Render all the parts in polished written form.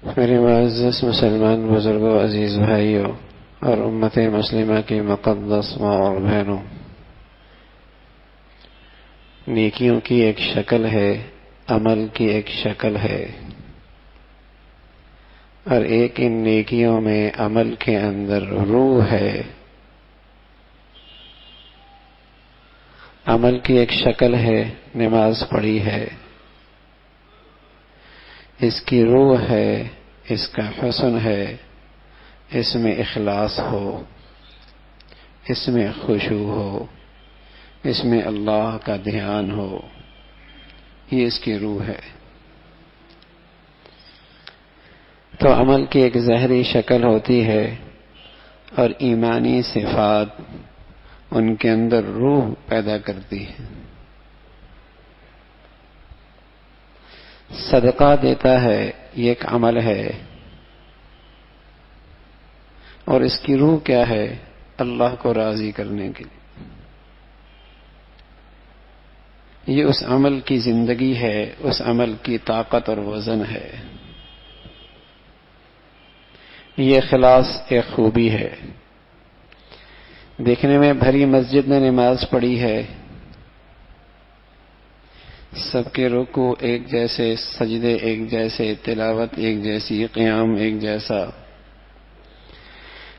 میرے معزز مسلمان بزرگوں، عزیز بھائیوں اور امت مسلمہ کی مقدس ماں اور بہنوں، نیکیوں کی ایک شکل ہے، عمل کی ایک شکل ہے، اور ایک ان نیکیوں میں عمل کے اندر روح ہے۔ عمل کی ایک شکل ہے، نماز پڑھی ہے، اس کی روح ہے، اس کا حسن ہے، اس میں اخلاص ہو، اس میں خشوع ہو، اس میں اللہ کا دھیان ہو، یہ اس کی روح ہے۔ تو عمل کی ایک ظاہری شکل ہوتی ہے اور ایمانی صفات ان کے اندر روح پیدا کرتی ہے۔ صدقہ دیتا ہے، یہ ایک عمل ہے، اور اس کی روح کیا ہے؟ اللہ کو راضی کرنے کے لیے۔ یہ اس عمل کی زندگی ہے، اس عمل کی طاقت اور وزن ہے۔ یہ اخلاص ایک خوبی ہے۔ دیکھنے میں بھری مسجد میں نماز پڑھی ہے، سب کے رکوع ایک جیسے، سجدے ایک جیسے، تلاوت ایک جیسی، قیام ایک جیسا،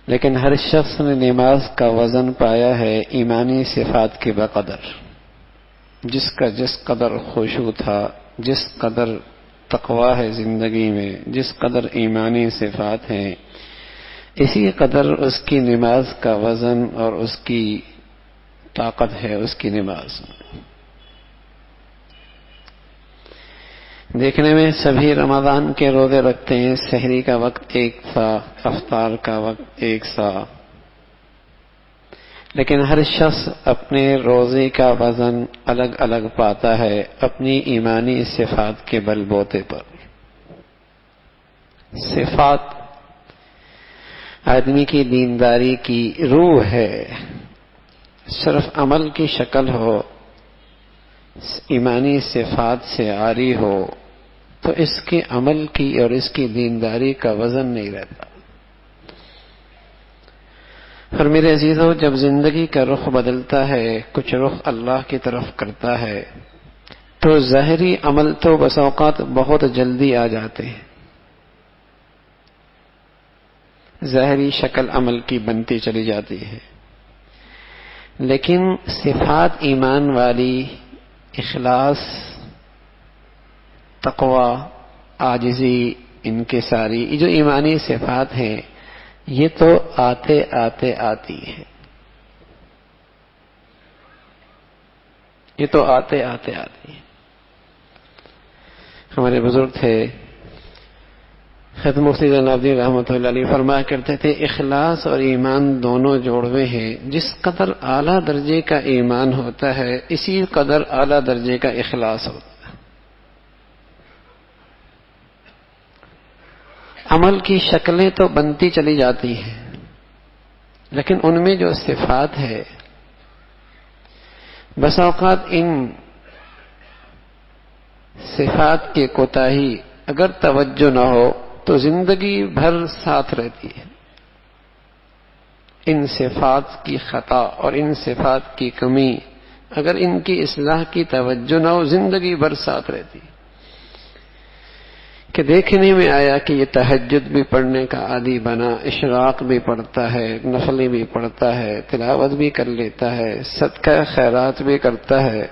لیکن ہر شخص نے نماز کا وزن پایا ہے ایمانی صفات کے بقدر۔ جس کا جس قدر خشوع تھا، جس قدر تقویٰ ہے زندگی میں، جس قدر ایمانی صفات ہیں، اسی قدر اس کی نماز کا وزن اور اس کی طاقت ہے اس کی نماز میں۔ دیکھنے میں سبھی رمضان کے روزے رکھتے ہیں، سحری کا وقت ایک سا، افطار کا وقت ایک سا، لیکن ہر شخص اپنے روزے کا وزن الگ الگ پاتا ہے اپنی ایمانی صفات کے بل بوتے پر۔ صفات آدمی کی دینداری کی روح ہے۔ صرف عمل کی شکل ہو، ایمانی صفات سے عاری ہو، تو اس کے عمل کی اور اس کی دینداری کا وزن نہیں رہتا۔ اور میرے عزیزوں، جب زندگی کا رخ بدلتا ہے، کچھ رخ اللہ کی طرف کرتا ہے، تو ظاہری عمل تو بس اوقات بہت جلدی آ جاتے ہیں، ظاہری شکل عمل کی بنتی چلی جاتی ہے، لیکن صفات ایمان والی، اخلاص، تقوی، عاجزی، انکساری، یہ جو ایمانی صفات ہیں، یہ تو آتے آتے آتی ہے، یہ تو آتے آتے آتی ہے۔ ہمارے بزرگ تھے ختم مفتی زین العابدین رحمۃ اللہ علیہ، فرمایا کرتے تھے اخلاص اور ایمان دونوں جوڑوے ہیں، جس قدر اعلیٰ درجے کا ایمان ہوتا ہے اسی قدر اعلیٰ درجے کا اخلاص ہوتا ہے۔ عمل کی شکلیں تو بنتی چلی جاتی ہیں، لیکن ان میں جو صفات ہے، بس اوقات ان صفات کی کوتاہی اگر توجہ نہ ہو تو زندگی بھر ساتھ رہتی ہے۔ ان صفات کی خطا اور ان صفات کی کمی اگر ان کی اصلاح کی توجہ نہ ہو، زندگی بھر ساتھ رہتی ہے۔ کہ دیکھنے میں آیا کہ یہ تہجد بھی پڑھنے کا عادی بنا، اشراق بھی پڑھتا ہے، نفلی بھی پڑھتا ہے، تلاوت بھی کر لیتا ہے، صدقہ خیرات بھی کرتا ہے،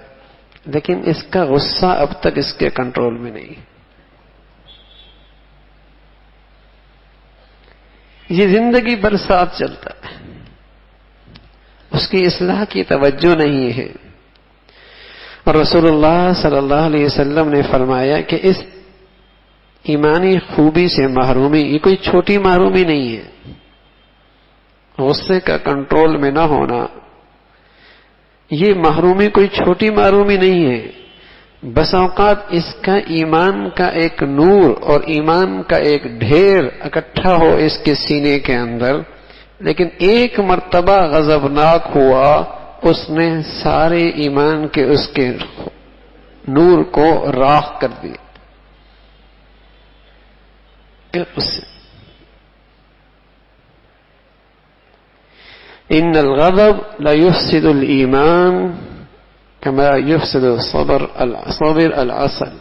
لیکن اس کا غصہ اب تک اس کے کنٹرول میں نہیں۔ یہ زندگی بھر ساتھ چلتا ہے، اس کی اصلاح کی توجہ نہیں ہے۔ اور رسول اللہ صلی اللہ علیہ وسلم نے فرمایا کہ اس ایمانی خوبی سے محرومی، یہ کوئی چھوٹی محرومی نہیں ہے۔ غصے کا کنٹرول میں نہ ہونا، یہ محرومی کوئی چھوٹی محرومی نہیں ہے۔ بس اوقات اس کا ایمان کا ایک نور اور ایمان کا ایک ڈھیر اکٹھا ہو اس کے سینے کے اندر، لیکن ایک مرتبہ غضبناک ہوا، اس نے سارے ایمان کے اس کے نور کو راکھ کر دیا۔ اس سے ان الغضب لا يفسد الایمان کما یفسد الصبر العسل.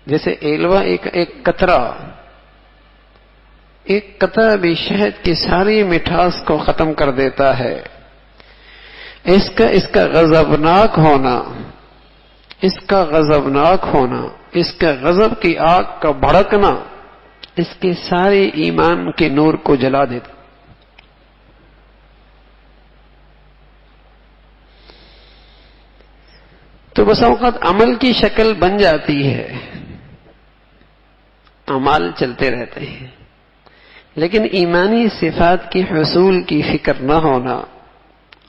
جیسے ایلوا ایک قطرہ بھی شہد کی ساری مٹھاس کو ختم کر دیتا ہے. اس کا غضبناک ہونا، اس کا غضب کی آگ کا بھڑکنا اس کے سارے ایمان کے نور کو جلا دیتا. تو بس اوقات عمل کی شکل بن جاتی ہے، اعمال چلتے رہتے ہیں، لیکن ایمانی صفات کی حصول کی فکر نہ ہونا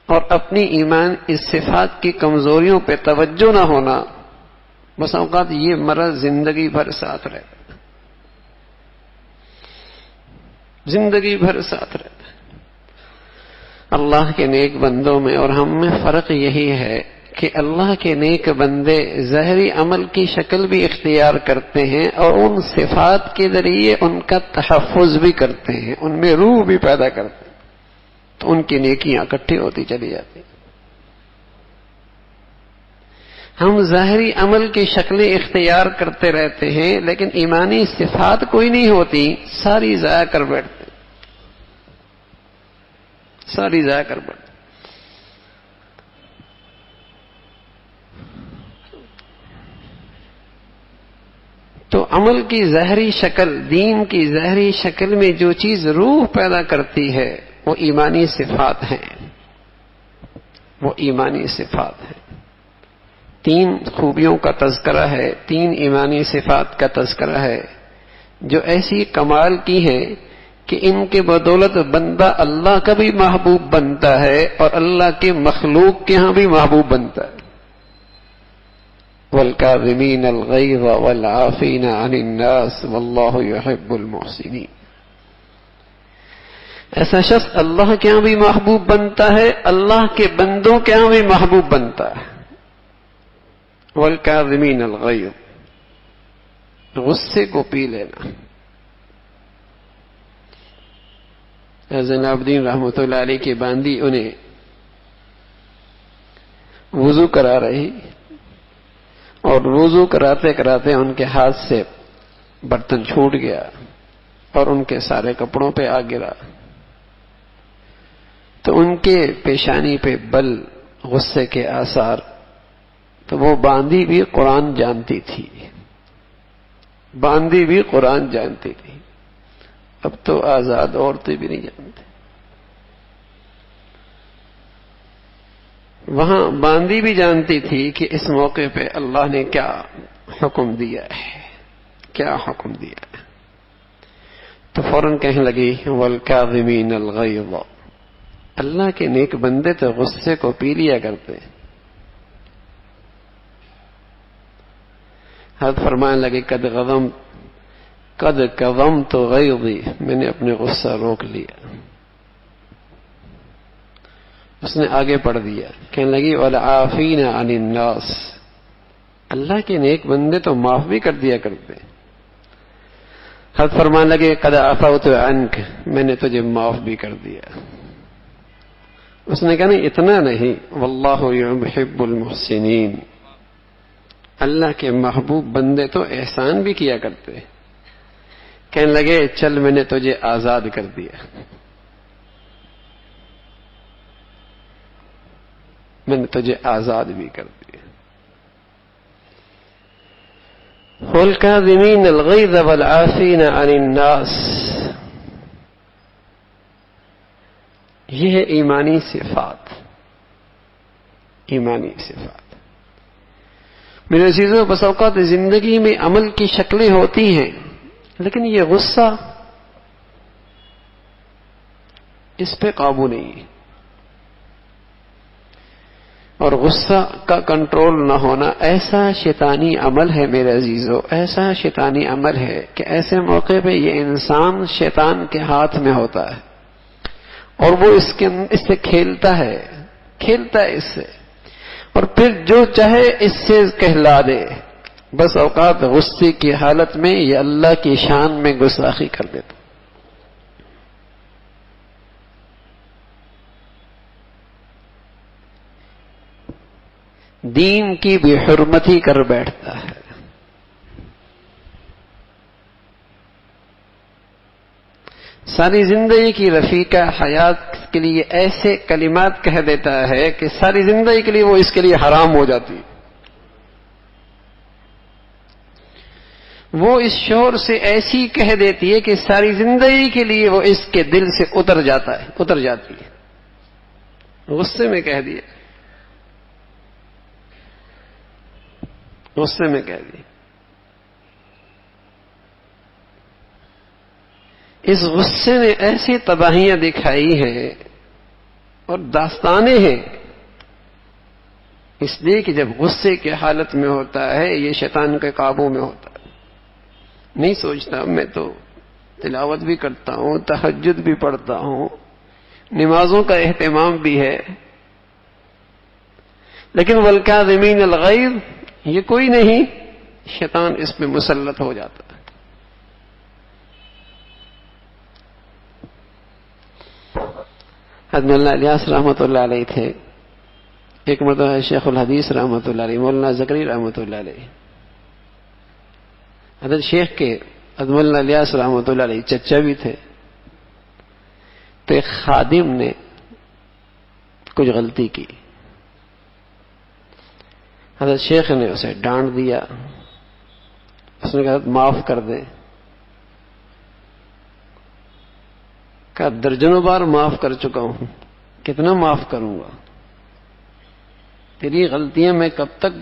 اور اپنی ایمان اس صفات کی کمزوریوں پہ توجہ نہ ہونا، بس اوقات یہ مرض زندگی بھر ساتھ رہتا ہے، زندگی بھر ساتھ رہتا ہے. اللہ کے نیک بندوں میں اور ہم میں فرق یہی ہے کہ اللہ کے نیک بندے ظاہری عمل کی شکل بھی اختیار کرتے ہیں اور ان صفات کے ذریعے ان کا تحفظ بھی کرتے ہیں، ان میں روح بھی پیدا کرتے ہیں، تو ان کی نیکیاں اکٹھی ہوتی چلی جاتی. ہم ظاہری عمل کی شکلیں اختیار کرتے رہتے ہیں لیکن ایمانی صفات کوئی نہیں ہوتی، ساری ضائع کر بیٹھتے، ساری ضائع کر بیٹھتے. تو عمل کی ظاہری شکل، دین کی ظاہری شکل میں جو چیز روح پیدا کرتی ہے وہ ایمانی صفات ہیں، وہ ایمانی صفات ہیں. 3 خوبیوں کا تذکرہ ہے، 3 ایمانی صفات کا تذکرہ ہے جو ایسی کمال کی ہیں کہ ان کے بدولت بندہ اللہ کا بھی محبوب بنتا ہے اور اللہ کے مخلوق کے ہاں بھی محبوب بنتا ہے. والکاظمین الغیظ والعافین عن الناس واللہ یحب المحسنین. ایسا شخص اللہ کے ہاں بھی محبوب بنتا ہے، اللہ کے بندوں کے ہاں بھی محبوب بنتا ہے. والکاظمین الغیظ، غصے کو پی لینا. زین العابدین رحمۃ اللہ علیہ کی باندی انہیں وضو کرا رہی اور وضو کراتے کراتے ان کے ہاتھ سے برتن چھوٹ گیا اور ان کے سارے کپڑوں پہ آ گرا. تو ان کے پیشانی پہ بل، غصے کے آثار. تو وہ باندی بھی قرآن جانتی تھی، باندی بھی قرآن جانتی تھی. اب تو آزاد عورتیں بھی نہیں جانتے. وہاں باندی بھی جانتی تھی کہ اس موقع پہ اللہ نے کیا حکم دیا ہے، کیا حکم دیا ہے. تو فوراً کہنے لگی والکاظمین الغیظ. اللہ کے نیک بندے تو غصے کو پی لیا کرتے. حضرت فرمانے لگے قد کظمت غیظی، میں نے اپنے غصہ روک لیا. اس نے آگے پڑھ دیا، کہنے لگی والعافین عن الناس. اللہ کے نیک بندے تو معاف بھی کر دیا کرتے. حضرت فرمانے لگے قد عفوت عنک، میں نے تجھے معاف بھی کر دیا. اس نے کہا نہیں اتنا نہیں، واللہ یحب المحسنین. اللہ کے محبوب بندے تو احسان بھی کیا کرتے. کہنے لگے چل میں نے تجھے آزاد کر دیا، میں نے تجھے آزاد بھی کر دیا. والکاظمین الغیظ والعافین عن الناس. یہ ہے ایمانی صفات، ایمانی صفات. میرے عزیزوں بس اوقات زندگی میں عمل کی شکلیں ہوتی ہیں لیکن یہ غصہ اس پہ قابو نہیں ہے. اور غصہ کا کنٹرول نہ ہونا ایسا شیطانی عمل ہے میرے عزیزو، ایسا شیطانی عمل ہے کہ ایسے موقع پہ یہ انسان شیطان کے ہاتھ میں ہوتا ہے اور وہ اس سے کھیلتا ہے اس سے، اور پھر جو چاہے اس سے کہلا دے، بس اوقات غصے کی حالت میں یہ اللہ کی شان میں گستاخی کر دیتا، دین کی بے حرمتی کر بیٹھتا ہے۔ ساری زندگی کی رفیقہ حیات کے لیے ایسے کلمات کہہ دیتا ہے کہ ساری زندگی کے لیے وہ اس کے لیے حرام ہو جاتی ہے۔ وہ اس شور سے ایسی کہہ دیتی ہے کہ ساری زندگی کے لیے وہ اس کے دل سے اتر جاتی ہے، غصے میں کہہ دیا، غصے میں کہہ دیا۔ اس غصے نے ایسی تباہیاں دکھائی ہیں اور داستانیں ہیں، اس لیے کہ جب غصے کی حالت میں ہوتا ہے یہ شیطان کے قابو میں ہوتا ہے، نہیں سوچتا میں تو تلاوت بھی کرتا ہوں، تہجد بھی پڑھتا ہوں، نمازوں کا اہتمام بھی ہے، لیکن والکاظمین الغیظ یہ کوئی نہیں، شیطان اس میں مسلط ہو جاتا ہے۔ حضرت مولانا الیاس رحمۃ اللہ علیہ تھے، ایک مرتبہ شیخ الحدیث رحمۃ اللہ علیہ، مولانا زکری رحمۃ اللہ علیہ، حضرت شیخ کے حضرت مولانا الیاس رحمۃ اللہ علیہ چچا بھی تھے، تو ایک خادم نے کچھ غلطی کی، حضرت شیخ نے اسے ڈانٹ دیا، اس نے کہا معاف کر دے، کہا درجنوں بار معاف کر چکا ہوں، کتنا معاف کروں گا، تیری غلطیاں میں کب تک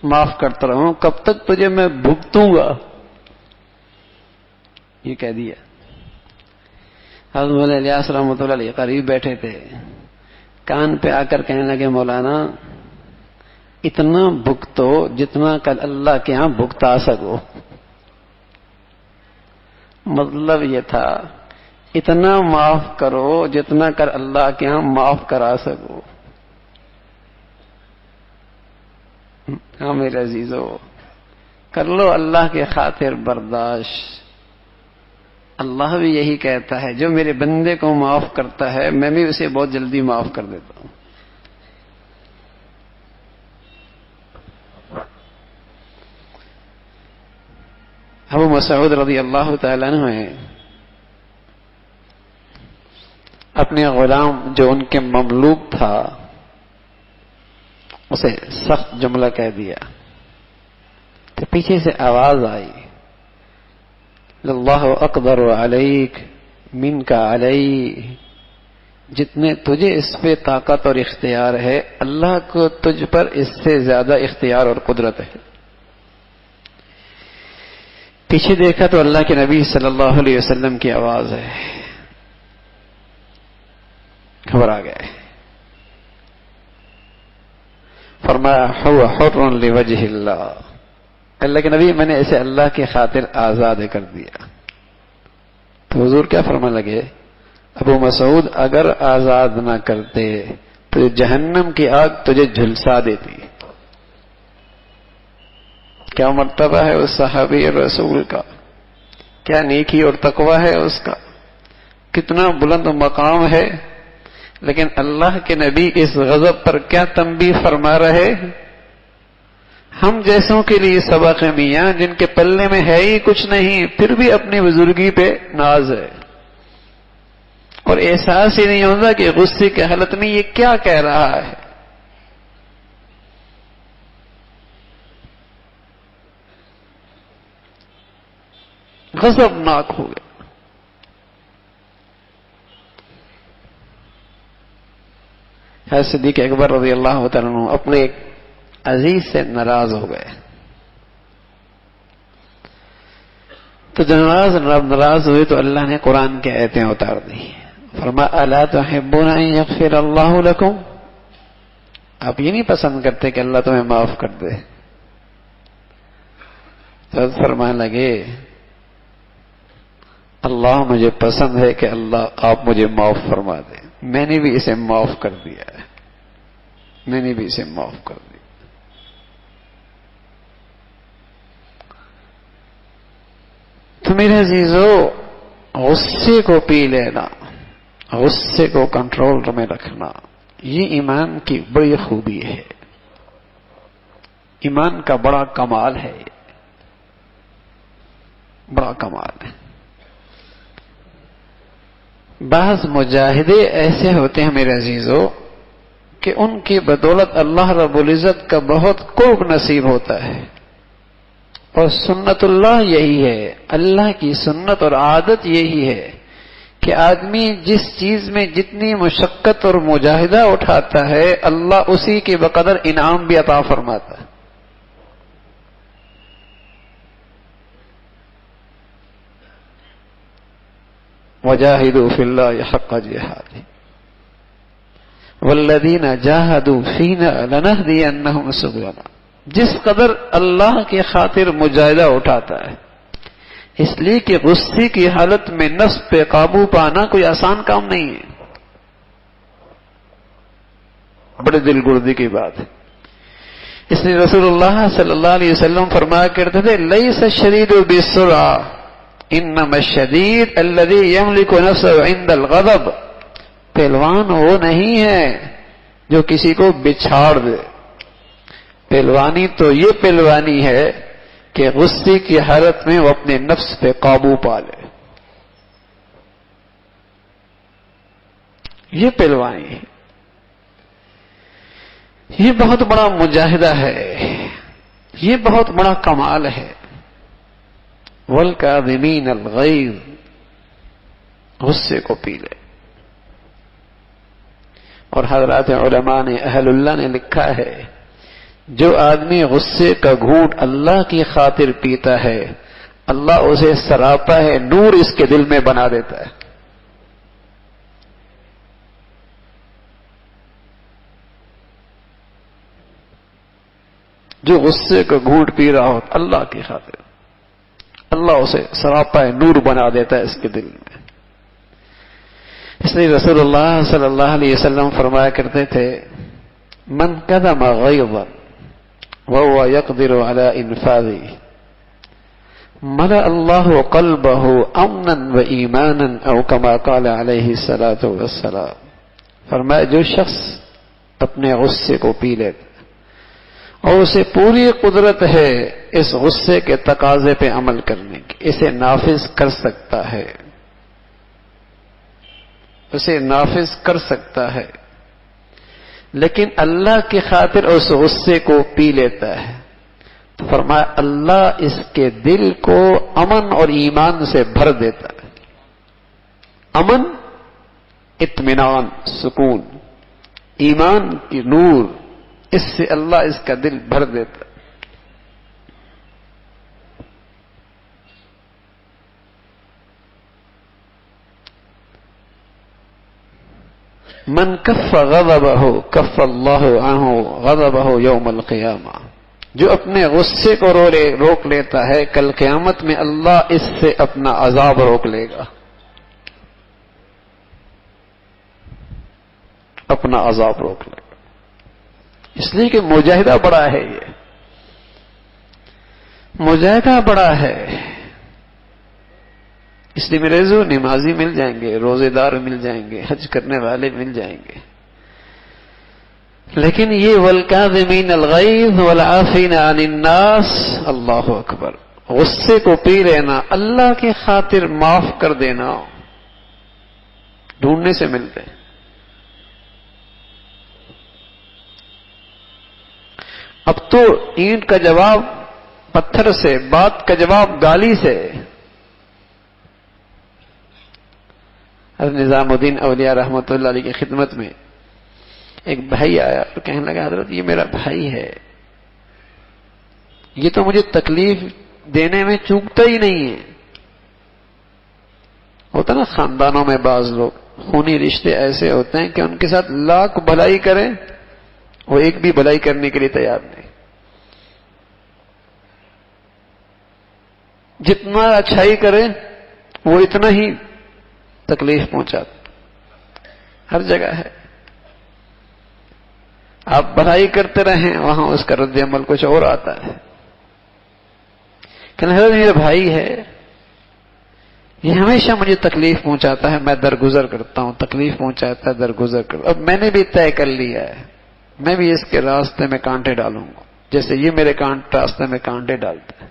معاف کرتا رہوں، کب تک تجھے میں بھگتوں گا، یہ کہہ دیا۔ حضرت مولانا الیاس رحمۃ اللہ علیہ قریب بیٹھے تھے، کان پہ آ کر کہنے لگے مولانا اتنا بھگتو جتنا کل اللہ کے ہاں بھگتا سکو۔ مطلب یہ تھا اتنا معاف کرو جتنا کر اللہ کے ہاں معاف کرا سکو۔ ہاں میرے عزیزو، کر لو اللہ کے خاطر برداشت۔ اللہ بھی یہی کہتا ہے جو میرے بندے کو معاف کرتا ہے میں بھی اسے بہت جلدی معاف کر دیتا ہوں۔ ابو مسعود رضی اللہ تعالیٰ عنہ نے اپنے غلام جو ان کے مملوک تھا اسے سخت جملہ کہہ دیا، تو پیچھے سے آواز آئی اللہ اقدر علیک منک علی، جتنے تجھے اس پہ طاقت اور اختیار ہے اللہ کو تجھ پر اس سے زیادہ اختیار اور قدرت ہے۔ پیچھے دیکھا تو اللہ کے نبی صلی اللہ علیہ وسلم کی آواز ہے، گھبرا گئے، فرمایا هو حر لوجہ اللہ، اللہ کے نبی میں نے اسے اللہ کی خاطر آزاد کر دیا۔ تو حضور کیا فرمانے لگے، ابو مسعود اگر آزاد نہ کرتے تو جہنم کی آگ تجھے جھلسا دیتی۔ کیا مرتبہ ہے اس صحابی رسول کا، کیا نیکی اور تقوی ہے اس کا، کتنا بلند مقام ہے، لیکن اللہ کے نبی اس غضب پر کیا تنبیہ فرما رہے، ہم جیسوں کے لیے سبق ہے میاں، جن کے پلے میں ہے ہی کچھ نہیں پھر بھی اپنی بزرگی پہ ناز ہے، اور احساس ہی نہیں ہوتا کہ غصے کی حالت میں یہ کیا کہہ رہا ہے۔ غضبناک ہو گیا۔ حضرت صدیق اکبر رضی اللہ تعالیٰ عنہ اپنے ایک عزیز سے ناراض ہو گئے، تو جب ناراض ہوئے تو اللہ نے قرآن کی آیتیں اتار دی، فرمایا الا تحبون ان یغفر اللہ لکم، آپ یہ نہیں پسند کرتے کہ اللہ تمہیں معاف کر دے؟ تو فرمانے لگے اللہ مجھے پسند ہے کہ اللہ آپ مجھے معاف فرما دیں، میں نے بھی اسے معاف کر دیا ہے، میں نے بھی اسے معاف کر دیا۔ تو میرے عزیزو، غصے کو پی لینا، غصے کو کنٹرول میں رکھنا، یہ ایمان کی بڑی خوبی ہے، ایمان کا بڑا کمال ہے، بڑا کمال ہے۔ بعض مجاہدے ایسے ہوتے ہیں میرے عزیزو کہ ان کی بدولت اللہ رب العزت کا بہت قرب نصیب ہوتا ہے، اور سنت اللہ یہی ہے، اللہ کی سنت اور عادت یہی ہے کہ آدمی جس چیز میں جتنی مشقت اور مجاہدہ اٹھاتا ہے، اللہ اسی کے بقدر انعام بھی عطا فرماتا ہے۔ وَجَاهِدُوا فِي اللَّهِ حَقَّ جِهَادِهِ وَالَّذِينَ جَاهَدُوا فِينَا لَنَهْدِيَنَّهُمْ سُبُلَنَا۔ جس قدر اللہ کی خاطر مجاہدہ اٹھاتا ہے، اس لیے کہ غصے کی حالت میں نفس پہ قابو پانا کوئی آسان کام نہیں ہے، بڑے دل گردی کی بات ہے۔ اس لیے رسول اللہ صلی اللہ علیہ وسلم فرمایا کرتے تھے، لیس الشدید بالسرعہ انما الشدید الذی یملک نفسہ عند الغضب۔ پہلوان وہ نہیں ہے جو کسی کو بچھاڑ دے، پہلوانی تو یہ پہلوانی ہے کہ غصے کی حالت میں وہ اپنے نفس پہ قابو پا لے، یہ پہلوانی ہے، یہ بہت بڑا مجاہدہ ہے، یہ بہت بڑا کمال ہے۔ وَالْكَاظِمِينَ الْغَيْظَ، غصے کو پی لے۔ اور حضرات علماء نے، اہل اللہ نے لکھا ہے، جو آدمی غصے کا گھونٹ اللہ کی خاطر پیتا ہے، اللہ اسے سراپا ہے نور اس کے دل میں بنا دیتا ہے۔ جو غصے کا گھونٹ پی رہا ہو اللہ کی خاطر، اللہ اسے سراپا ہے نور بنا دیتا ہے اس کے دل میں۔ اس لیے رسول اللہ صلی اللہ علیہ وسلم فرمایا کرتے تھے، من کظم غیظا وهو يقدر على انفاذه ملأ الله قلبه امنا وايمانا او كما قال عليه الصلاة والسلام۔ فرمایا جو شخص اپنے غصے کو پی لیتا اور اسے پوری قدرت ہے اس غصے کے تقاضے پہ عمل کرنے کی، اسے نافذ کر سکتا ہے، اسے نافذ کر سکتا ہے، لیکن اللہ کی خاطر اس غصے کو پی لیتا ہے، تو فرمایا اللہ اس کے دل کو امن اور ایمان سے بھر دیتا ہے۔ امن، اطمینان، سکون، ایمان کی نور، اس سے اللہ اس کا دل بھر دیتا ہے۔ من کف غضبہ کف اللہ عنہ غضبہ یوم القیامہ، جو اپنے غصے کو روک لیتا ہے، کل قیامت میں اللہ اس سے اپنا عذاب روک لے گا، اپنا عذاب روک لے گا۔ اس لیے کہ مجاہدہ بڑا ہے، یہ مجاہدہ بڑا ہے۔ اس لیے میرے جو نمازی مل جائیں گے، روزے دار مل جائیں گے، حج کرنے والے مل جائیں گے، لیکن یہ والکاظمین الغیظ والعافین عن الناس، اللہ اکبر، غصے کو پی لینا، اللہ کی خاطر معاف کر دینا، ڈھونڈنے سے ملتے ہیں۔ اب تو اینٹ کا جواب پتھر سے، بات کا جواب گالی سے۔ حضرت نظام الدین اولیاء رحمۃ اللہ علیہ کی خدمت میں ایک بھائی آیا اور کہنے لگا، حضرت یہ میرا بھائی ہے، یہ تو مجھے تکلیف دینے میں چوکتا ہی نہیں ہے۔ ہوتا نا خاندانوں میں بعض لوگ خونی رشتے ایسے ہوتے ہیں کہ ان کے ساتھ لاکھ بھلائی کریں وہ ایک بھی بھلائی کرنے کے لیے تیار نہیں، جتنا اچھائی کرے وہ اتنا ہی تکلیف پہنچاتا، ہر جگہ ہے۔ آپ بھلائی کرتے رہیں وہاں اس کا رد عمل کچھ اور آتا ہے۔ کہ حضرت میرا بھائی ہے، یہ ہمیشہ مجھے تکلیف پہنچاتا ہے، میں درگزر کرتا ہوں، تکلیف پہنچاتا ہے، درگزر کرتا. اب میں نے بھی طے کر لیا ہے، میں بھی اس کے راستے میں کانٹے ڈالوں گا، جیسے یہ میرے راستے میں کانٹے ڈالتا ہے.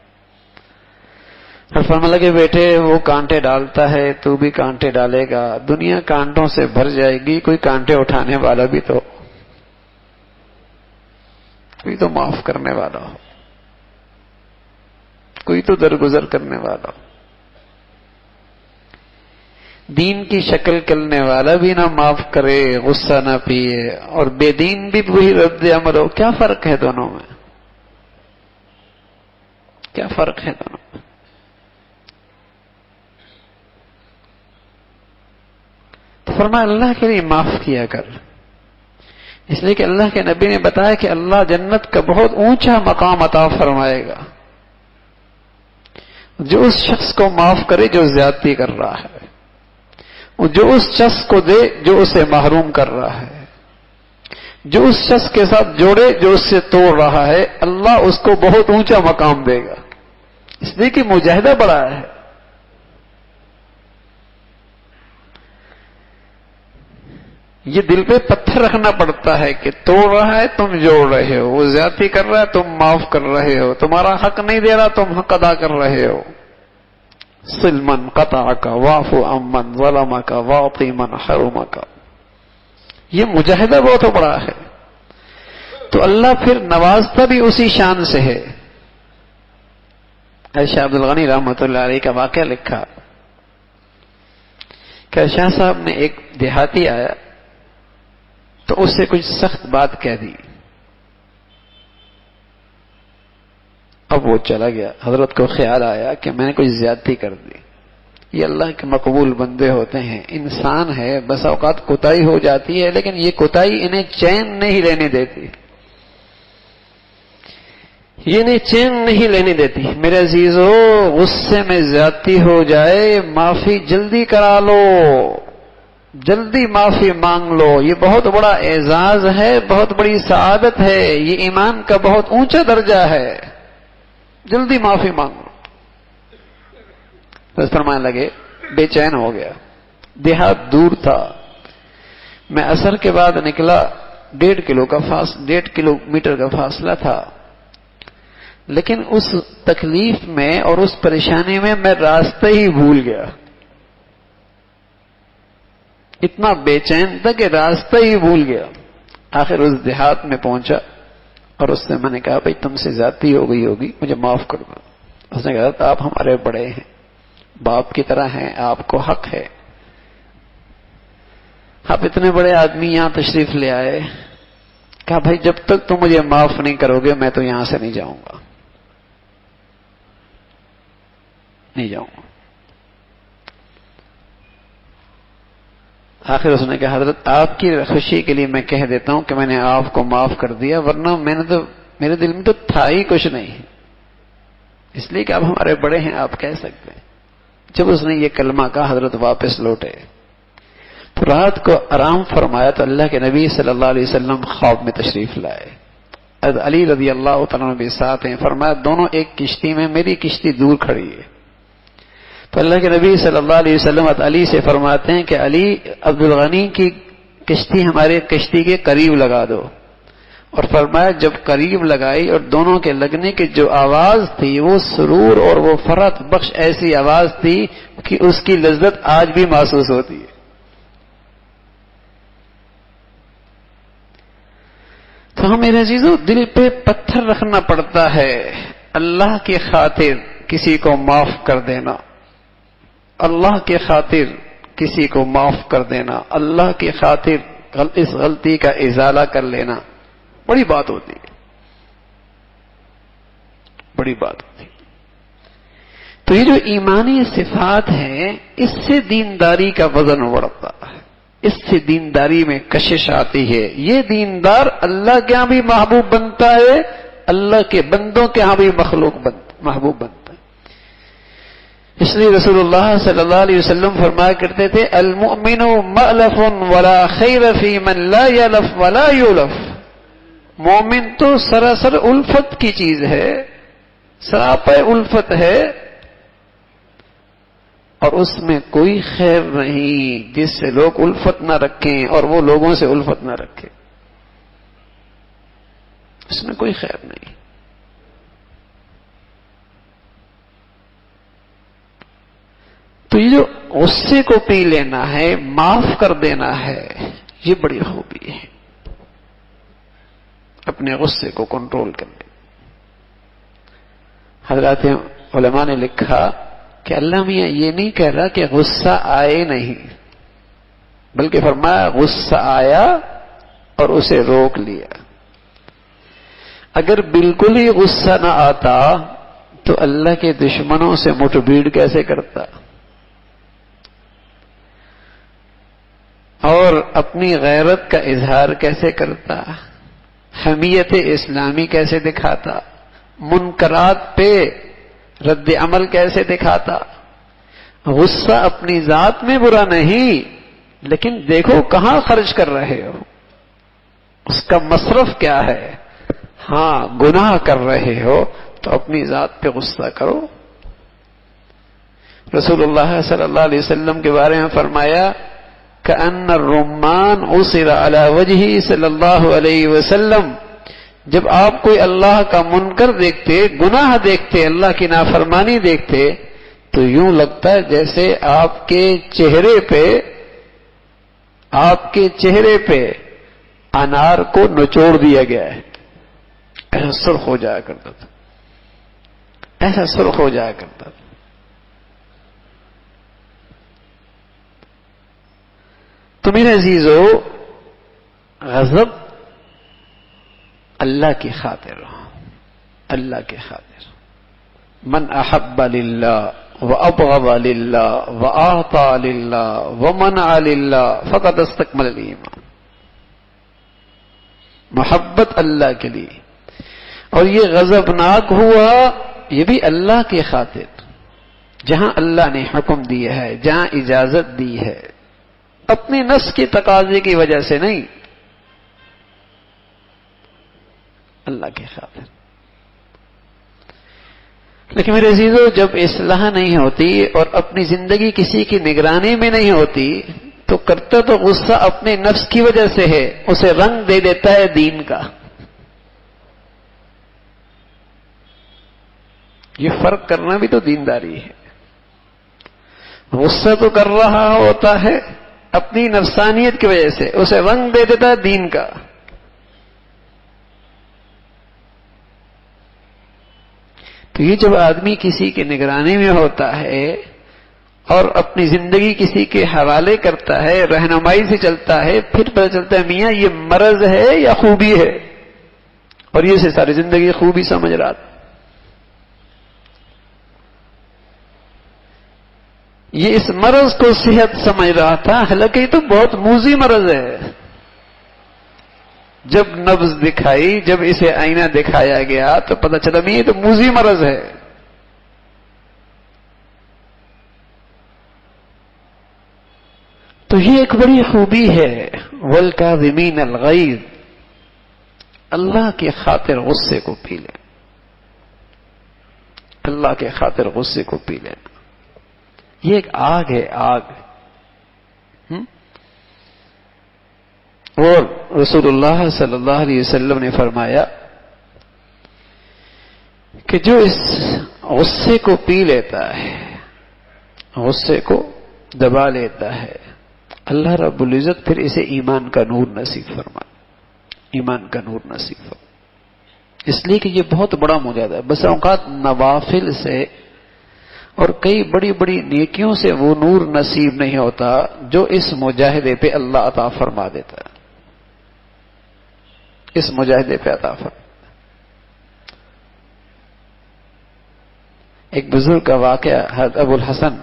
اور فرمانے لگے بیٹے وہ کانٹے ڈالتا ہے، تو بھی کانٹے ڈالے گا، دنیا کانٹوں سے بھر جائے گی، کوئی کانٹے اٹھانے والا بھی تو، کوئی تو معاف کرنے والا ہو، کوئی تو درگزر کرنے والا ہو. دین کی شکل کرنے والا بھی نہ معاف کرے، غصہ نہ پیے، اور بے دین بھی وہی رد عمل ہو. کیا فرق ہے دونوں میں؟ کیا فرق ہے دونوں میں؟ تو فرمایا اللہ کے لیے معاف کیا کر، اس لیے کہ اللہ کے نبی نے بتایا کہ اللہ جنت کا بہت اونچا مقام عطا فرمائے گا جو اس شخص کو معاف کرے جو زیادتی کر رہا ہے، جو اس شخص کو دے جو اسے محروم کر رہا ہے، جو اس شخص کے ساتھ جوڑے جو اس سے توڑ رہا ہے، اللہ اس کو بہت اونچا مقام دے گا. اس لیے کہ مجاہدہ بڑا ہے. یہ دل پہ پتھر رکھنا پڑتا ہے کہ توڑ رہا ہے تم جوڑ رہے ہو، وہ زیادتی کر رہا ہے تم معاف کر رہے ہو، تمہارا حق نہیں دے رہا تم حق ادا کر رہے ہو. سلمن قطعک واعف عمن ظلمک واعطِ من حرمک. یہ مجاہدہ بہت بڑا ہے. تو اللہ پھر نوازتا بھی اسی شان سے ہے. شاہ عبد الغنی رحمۃ اللہ علیہ کا واقعہ لکھا کہ شاہ صاحب نے ایک دیہاتی آیا تو اس سے کچھ سخت بات کہہ دی. اب وہ چلا گیا. حضرت کو خیال آیا کہ میں نے کچھ زیادتی کر دی. یہ اللہ کے مقبول بندے ہوتے ہیں، انسان ہے، بس اوقات کوتاہی ہو جاتی ہے، لیکن یہ کوتاہی انہیں چین نہیں لینے دیتی، یہ انہیں چین نہیں لینے دیتی. میرے عزیزو، غصے میں زیادتی ہو جائے معافی جلدی کرا لو، جلدی معافی مانگ لو. یہ بہت بڑا اعزاز ہے، بہت بڑی سعادت ہے، یہ ایمان کا بہت اونچا درجہ ہے. جلدی معافی مانگو. بس فرمانے لگے بے چین ہو گیا. دیہات دور تھا. میں عصر کے بعد نکلا، 1.5 کلومیٹر کا فاصلہ تھا، لیکن اس تکلیف میں اور اس پریشانی میں میں راستہ ہی بھول گیا. اتنا بے چین تھا کہ راستہ ہی بھول گیا. آخر اس دیہات میں پہنچا اور اس سے میں نے کہا بھائی تم سے زیادتی ہو گئی ہوگی، مجھے معاف کر دو. اس نے کہا آپ ہمارے بڑے ہیں، باپ کی طرح ہیں، آپ کو حق ہے، آپ اتنے بڑے آدمی یہاں تشریف لے آئے. کہا بھائی جب تک تم مجھے معاف نہیں کرو گے میں تو یہاں سے نہیں جاؤں گا، نہیں جاؤں گا. آخر اس نے کہا حضرت آپ کی خوشی کے لیے میں کہہ دیتا ہوں کہ میں نے آپ کو معاف کر دیا، ورنہ میرے دل میں تو تھا ہی کچھ نہیں، اس لیے کہ آپ ہمارے بڑے ہیں آپ کہہ سکتے ہیں. جب اس نے یہ کلمہ کہا حضرت واپس لوٹے. تو رات کو آرام فرمایا تو اللہ کے نبی صلی اللہ علیہ وسلم خواب میں تشریف لائے. علی رضی اللہ تعالیٰ بھی ساتھ ہیں. فرمایا دونوں ایک کشتی میں، میری کشتی دور کھڑی ہے. تو اللہ کے نبی صلی اللہ علیہ وسلم علی سے فرماتے ہیں کہ علی عبد الغنی کی کشتی ہمارے کشتی کے قریب لگا دو. اور فرمایا جب قریب لگائی اور دونوں کے لگنے کی جو آواز تھی وہ سرور اور وہ فرحت بخش ایسی آواز تھی کہ اس کی لذت آج بھی محسوس ہوتی ہے. تو ہم میرے عزیزو دل پہ پتھر رکھنا پڑتا ہے. اللہ کی خاطر کسی کو معاف کر دینا، اللہ کی خاطر کسی کو معاف کر دینا، اللہ کی خاطر اس غلطی کا ازالہ کر لینا بڑی بات ہوتی ہے، بڑی بات ہوتی ہے. تو یہ جو ایمانی صفات ہیں اس سے دینداری کا وزن بڑھتا ہے، اس سے دینداری میں کشش آتی ہے. یہ دیندار اللہ کے ہاں بھی محبوب بنتا ہے، اللہ کے بندوں کے ہاں بھی محبوب بنتا ہے. اس لیے رسول اللہ صلی اللہ علیہ وسلم فرمایا کرتے تھے المؤمن مألف ولا خیر فی من لا یلف ولا یولف. مومن تو سراسر الفت کی چیز ہے، سراپے الفت ہے، اور اس میں کوئی خیر نہیں جس سے لوگ الفت نہ رکھیں اور وہ لوگوں سے الفت نہ رکھیں، اس میں کوئی خیر نہیں۔ تو یہ جو غصے کو پی لینا ہے، معاف کر دینا ہے، یہ بڑی خوبی ہے، اپنے غصے کو کنٹرول کرنے۔ حضرات علماء نے لکھا کہ اللہ میاں یہ نہیں کہہ رہا کہ غصہ آئے نہیں، بلکہ فرمایا غصہ آیا اور اسے روک لیا۔ اگر بالکل ہی غصہ نہ آتا تو اللہ کے دشمنوں سے مٹھ بھیڑ کیسے کرتا، اور اپنی غیرت کا اظہار کیسے کرتا، حمیت اسلامی کیسے دکھاتا، منکرات پہ رد عمل کیسے دکھاتا۔ غصہ اپنی ذات میں برا نہیں، لیکن دیکھو کہاں خرچ کر رہے ہو، اس کا مصرف کیا ہے۔ ہاں گناہ کر رہے ہو تو اپنی ذات پہ غصہ کرو۔ رسول اللہ صلی اللہ علیہ وسلم کے بارے میں فرمایا كأن الرمان عصر على وجهه صلی اللہ علیہ وسلم، جب آپ کوئی اللہ کا منکر دیکھتے، گناہ دیکھتے، اللہ کی نافرمانی دیکھتے، تو یوں لگتا ہے جیسے آپ کے چہرے پہ انار کو نچوڑ دیا گیا ہے، ایسا سرخ ہو جایا کرتا تھا، ایسا سرخ ہو جایا کرتا تھا۔ تو میرے عزیزو، غضب اللہ کی خاطر، اللہ کی خاطر، من احب للہ وابغض للہ واعطى للہ ومنع للہ فقد استکمل الایمان۔ محبت اللہ کے لیے، اور یہ غضبناک ہوا یہ بھی اللہ کی خاطر، جہاں اللہ نے حکم دیا ہے، جہاں اجازت دی ہے، اپنی نفس کی تقاضے کی وجہ سے نہیں، اللہ کی خاطر۔ لیکن میرے عزیزو، جب اصلاح نہیں ہوتی اور اپنی زندگی کسی کی نگرانی میں نہیں ہوتی تو کرتا تو غصہ اپنے نفس کی وجہ سے ہے، اسے رنگ دے دیتا ہے دین کا۔ یہ فرق کرنا بھی تو دینداری ہے۔ غصہ تو کر رہا ہوتا ہے اپنی نفسانیت کی وجہ سے، اسے رنگ دے دیتا ہے دین کا۔ تو یہ جب آدمی کسی کی نگرانی میں ہوتا ہے اور اپنی زندگی کسی کے حوالے کرتا ہے، رہنمائی سے چلتا ہے، پھر پتہ چلتا ہے میاں یہ مرض ہے یا خوبی ہے، اور یہ سے ساری زندگی خوبی سمجھ رہا تھا۔ یہ اس مرض کو صحت سمجھ رہا تھا، حالانکہ یہ تو بہت موذی مرض ہے۔ جب نبض دکھائی، جب اسے آئینہ دکھایا گیا تو پتہ چلا یہ تو موذی مرض ہے۔ تو یہ ایک بڑی خوبی ہے، والکاظمین الغیظ، اللہ کی خاطر غصے کو پی لیں، اللہ کے خاطر غصے کو پی لینا۔ یہ ایک آگ ہے، آگ۔ اور رسول اللہ صلی اللہ علیہ وسلم نے فرمایا کہ جو اس غصے کو پی لیتا ہے، غصے کو دبا لیتا ہے، اللہ رب العزت پھر اسے ایمان کا نور نصیب فرمائے، ایمان کا نور نصیب فرمائے۔ اس لیے کہ یہ بہت بڑا مجاہدہ ہے۔ بس اوقات نوافل سے اور کئی بڑی بڑی نیکیوں سے وہ نور نصیب نہیں ہوتا جو اس مجاہدے پہ اللہ عطا فرما دیتا ہے، اس مجاہدے پہ عطا فرما۔ ایک بزرگ کا واقعہ حضرت ابو الحسن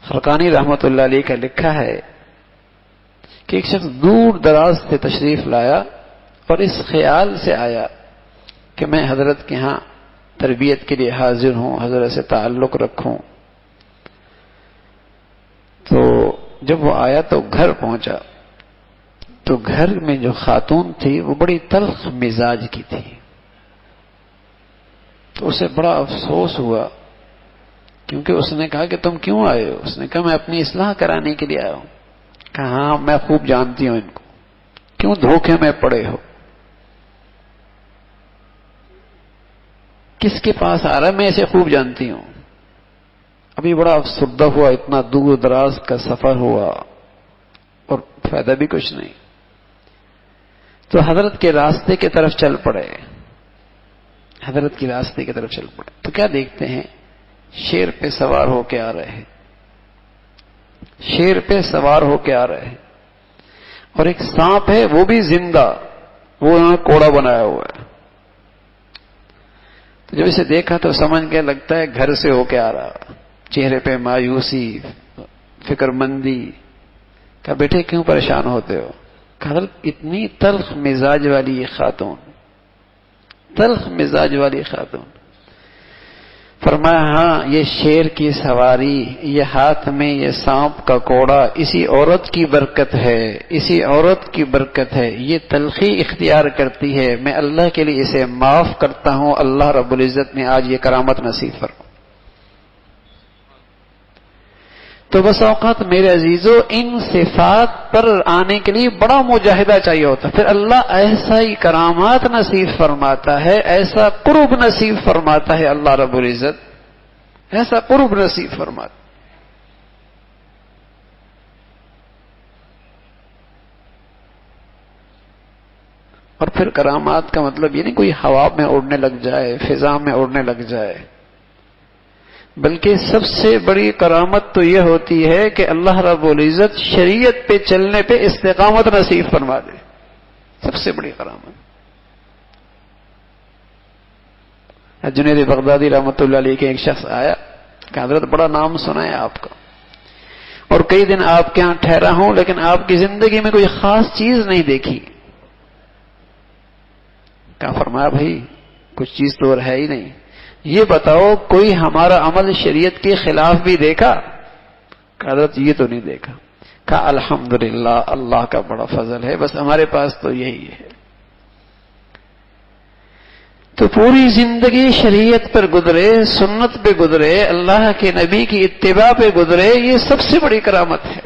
خرقانی رحمۃ اللہ علیہ کا لکھا ہے کہ ایک شخص دور دراز سے تشریف لایا اور اس خیال سے آیا کہ میں حضرت کے ہاں تربیت کے لیے حاضر ہوں، حضرت سے تعلق رکھوں۔ تو جب وہ آیا تو گھر پہنچا تو گھر میں جو خاتون تھی وہ بڑی تلخ مزاج کی تھی۔ تو اسے بڑا افسوس ہوا کیونکہ اس نے کہا کہ تم کیوں آئے ہو؟ اس نے کہا میں اپنی اصلاح کرانے کے لیے آیا ہوں. کہا ہاں میں خوب جانتی ہوں ان کو، کیوں دھوکے میں پڑے ہو؟ کس کے پاس آ رہا ہے؟ میں اسے خوب جانتی ہوں. ابھی بڑا افسردہ ہوا، اتنا دور دراز کا سفر ہوا اور فائدہ بھی کچھ نہیں، تو حضرت کے راستے کی طرف چل پڑے. حضرت کے راستے کی طرف چل پڑے تو کیا دیکھتے ہیں؟ شیر پہ سوار ہو کے آ رہے ہیں. شیر پہ سوار ہو کے آ رہے ہیں، اور ایک سانپ ہے وہ بھی زندہ، وہ انہوں نے کوڑا بنایا ہوا ہے. تو جب اسے دیکھا تو سمجھ کے لگتا ہے گھر سے ہو کے آ رہا، چہرے پہ مایوسی، فکر مندی. کہا بیٹے کیوں پریشان ہوتے ہو؟ کہا حضرت اتنی تلخ مزاج والی خاتون، تلخ مزاج والی خاتون. فرمایا ہاں یہ شیر کی سواری، یہ ہاتھ میں یہ سانپ کا کوڑا اسی عورت کی برکت ہے، اسی عورت کی برکت ہے. یہ تلخی اختیار کرتی ہے، میں اللہ کے لیے اسے معاف کرتا ہوں. اللہ رب العزت نے آج یہ کرامت نصیب فرمائی. تو بس اوقات میرے عزیزو ان صفات پر آنے کے لیے بڑا مجاہدہ چاہیے ہوتا، پھر اللہ ایسا ہی کرامات نصیب فرماتا ہے، ایسا قرب نصیب فرماتا ہے. اللہ رب العزت ایسا قرب نصیب فرماتا. اور پھر کرامات کا مطلب یہ نہیں کوئی ہوا میں اڑنے لگ جائے، فضا میں اڑنے لگ جائے، بلکہ سب سے بڑی کرامت تو یہ ہوتی ہے کہ اللہ رب العزت شریعت پہ چلنے پہ استقامت نصیب فرما دے. سب سے بڑی کرامت. جنید بغدادی رحمۃ اللہ علیہ کے ایک شخص آیا کہ حضرت بڑا نام سنا ہے آپ کا، اور کئی دن آپ کے ہاں ٹھہرا ہوں، لیکن آپ کی زندگی میں کوئی خاص چیز نہیں دیکھی. کہا فرمایا بھائی کچھ چیز تو ہے ہی نہیں، یہ بتاؤ کوئی ہمارا عمل شریعت کے خلاف بھی دیکھا؟ کہا حضرت یہ تو نہیں دیکھا. کہا الحمدللہ اللہ کا بڑا فضل ہے، بس ہمارے پاس تو یہی ہے. تو پوری زندگی شریعت پر گزرے، سنت پہ گزرے، اللہ کے نبی کی اتباع پہ گزرے، یہ سب سے بڑی کرامت ہے.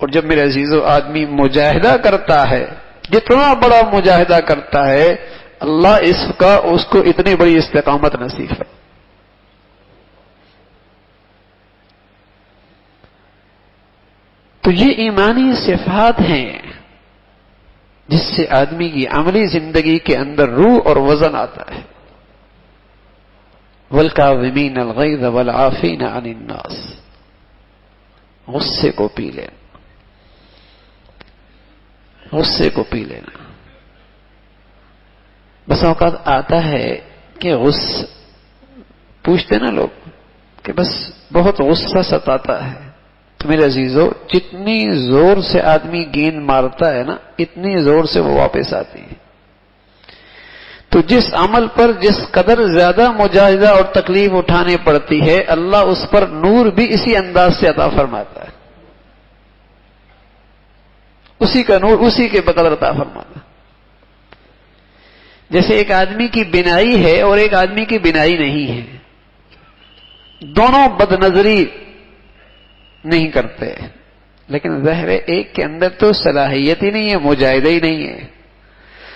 اور جب میرے عزیزو آدمی مجاہدہ کرتا ہے، جتنا بڑا مجاہدہ کرتا ہے، اللہ اس کو اتنی بڑی استقامت نصیب ہے. تو یہ ایمانی صفات ہیں جس سے آدمی کی عملی زندگی کے اندر روح اور وزن آتا ہے. وَالْكَاظِمِينَ الْغَيْظَ وَالْعَافِينَ عَنِ النَّاسِ. غصے کو پی لینا، غصے کو پی لینا. بس اوقات آتا ہے کہ پوچھتے نا لوگ کہ بس بہت غصہ ستاتا ہے. تو میرے عزیزو جتنی زور سے آدمی گیند مارتا ہے نا، اتنی زور سے وہ واپس آتی ہے. تو جس عمل پر جس قدر زیادہ مجاہدہ اور تکلیف اٹھانی پڑتی ہے، اللہ اس پر نور بھی اسی انداز سے عطا فرماتا ہے. اسی کا نور اسی کے بقدر عطا فرماتا ہے. جیسے ایک آدمی کی بینائی ہے اور ایک آدمی کی بینائی نہیں ہے، دونوں بد نظری نہیں کرتے، لیکن ظاہر ایک کے اندر تو صلاحیت ہی نہیں ہے، مجاہدہ ہی نہیں ہے،